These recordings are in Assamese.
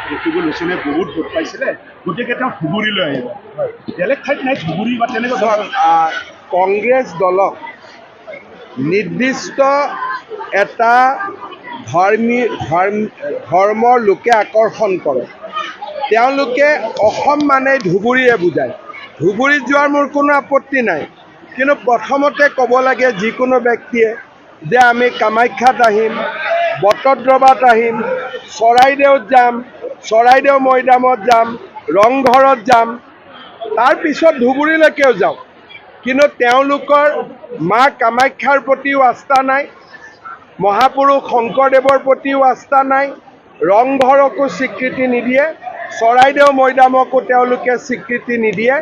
দেখিবলৈ লৈছিলে বহুত ভোট পাইছিলে গতিকে তেওঁ ধুবুৰীলৈ আহিব বেলেগ ঠাইত নাই ধুবুৰী বা তেনেকুৱা কংগ্ৰেছ দলক নিৰ্দিষ্ট এটা ধৰ্মৰ লোকে আকৰ্ষণ কৰে তেওঁলোকে অসম মানে ধুবুৰীয়ে বুজায় ধুবুৰীত যোৱাৰ মোৰ কোনো আপত্তি নাই কিন্তু প্ৰথমতে ক'ব লাগে যিকোনো ব্যক্তিয়ে যে আমি কামাখ্যাত আহিম বটদ্ৰৱাত আহিম চৰাইদেউত যাম চৰাইদেউ মৈদামত যাম ৰংঘৰত যাম তাৰপিছত ধুবুৰীলৈকেও যাওঁ কিন্তু তেওঁলোকৰ মা কামাখ্যাৰ প্ৰতিও আস্থা নাই মহাপুৰুষ শংকৰদেৱৰ প্ৰতিও আস্থা নাই ৰংঘৰকো স্বীকৃতি নিদিয়ে চৰাইদেউ মৈদামকো তেওঁলোকে স্বীকৃতি নিদিয়ে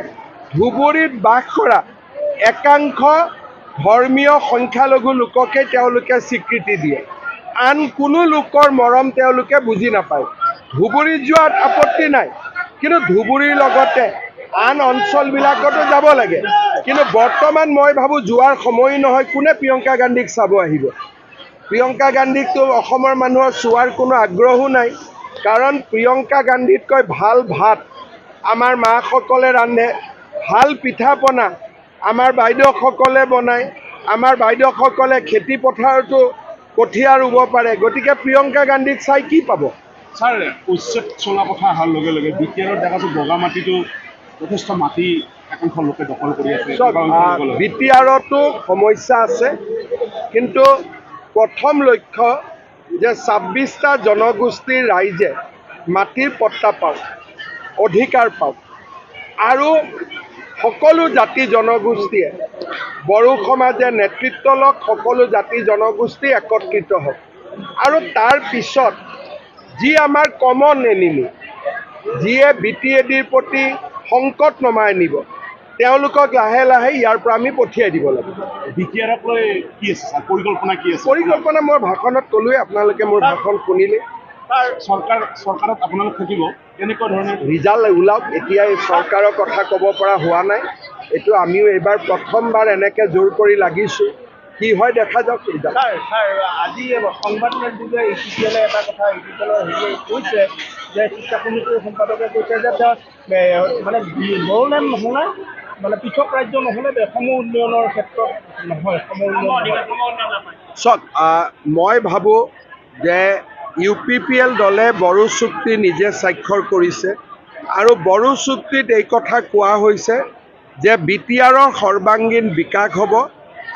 ধুবুৰীত বাস কৰা একাংশ ধৰ্মীয় সংখ্যালঘু লোককে তেওঁলোকে স্বীকৃতি দিয়ে আন কোনো লোকৰ মৰম তেওঁলোকে বুজি নাপায় ধুবুৰীত যোৱাত আপত্তি নাই কিন্তু ধুবুৰীৰ লগতে আন অঞ্চলবিলাকতো যাব লাগে কিন্তু বৰ্তমান মই ভাবোঁ যোৱাৰ সময় নহয় কোনে প্ৰিয়ংকা গান্ধীক চাব আহিব প্ৰিয়ংকা গান্ধীকতো অসমৰ মানুহৰ চোৱাৰ কোনো আগ্ৰহো নাই কাৰণ প্ৰিয়ংকা গান্ধীতকৈ ভাল ভাত আমাৰ মাসকলে ৰান্ধে ভাল পিঠা পনা আমাৰ বাইদেউসকলে বনায় আমাৰ বাইদেউসকলে খেতি পথাৰতো কঠীয়া ৰুব পাৰে গতিকে প্ৰিয়ংকা গান্ধীক চাই কি পাব ছাৰ উচ্ছেদ চলা কথা অহাৰ লগে লগে বিটিআৰত দেখাছোঁ বগা মাটিটো যথেষ্ট মাটি একাংশ লোকে দখল কৰি আছে বিটিআৰতো সমস্যা আছে কিন্তু প্ৰথম লক্ষ্য যে ২৬টা জনগোষ্ঠীৰ ৰাইজে মাটিৰ পট্টা পাওক অধিকাৰ পাওক আৰু সকলো জাতি জনগোষ্ঠীয়ে বড়ো সমাজে নেতৃত্ব লওক সকলো জাতি জনগোষ্ঠী একত্ৰিত হওক আৰু তাৰ পিছত যি আমাৰ কমন এনিমি যিয়ে বিটিএডিৰ প্ৰতি সংকট নমাই নিব তেওঁলোকক লাহে লাহে ইয়াৰ পৰা আমি পঠিয়াই দিব লাগিব বিটিআৰক লৈ কি আছে ছাৰ পৰিকল্পনা কি আছে পৰিকল্পনা মই ভাষণত ক'লোৱে আপোনালোকে মোৰ ভাষণ শুনিলে চৰকাৰত আপোনালোক থাকিব কেনেকুৱা ধৰণে ৰিজাল্ট ওলাওক এতিয়া এই চৰকাৰৰ কথা ক'ব পৰা হোৱা নাই এইটো আমিও এইবাৰ প্ৰথমবাৰ এনেকৈ জোৰ কৰি লাগিছোঁ কি হয় দেখা যাওক ৰিজাল্ট আজি সংবাদমেলযোগে ইউপিপিএলে এটা কথা ইউপিপিএলৰ হেৰিয়ে কৈছে যে শিক্ষা সমিতিৰ সম্পাদকে কৈছে যে তেওঁ মানে বড়োলেণ্ড নহ'লে মানে পৃথক ৰাজ্য নহ'লে সম উন্নয়নৰ ক্ষেত্ৰত নহয় সম উন্নয়ন চাওক মই ভাবোঁ যে ইউপিপিএল দলে বড়ো চুক্তি নিজে স্বাক্ষৰ কৰিছে আৰু বড়ো চুক্তিত এই কথা কোৱা হৈছে যে বিটিআৰৰ সৰ্বাংগীন বিকাশ হ'ব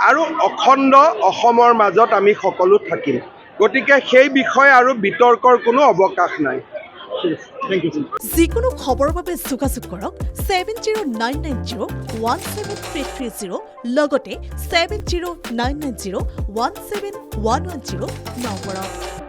আৰু অখণ্ড অসমৰ মাজত আমি সকলো থাকিম গতিকে সেই বিষয়ে আৰু বিতৰ্কৰ কোনো অৱকাশ নাই যিকোনো খবৰৰ বাবে যোগাযোগ কৰক 7099017330 লগতে 7099017110 নম্বৰত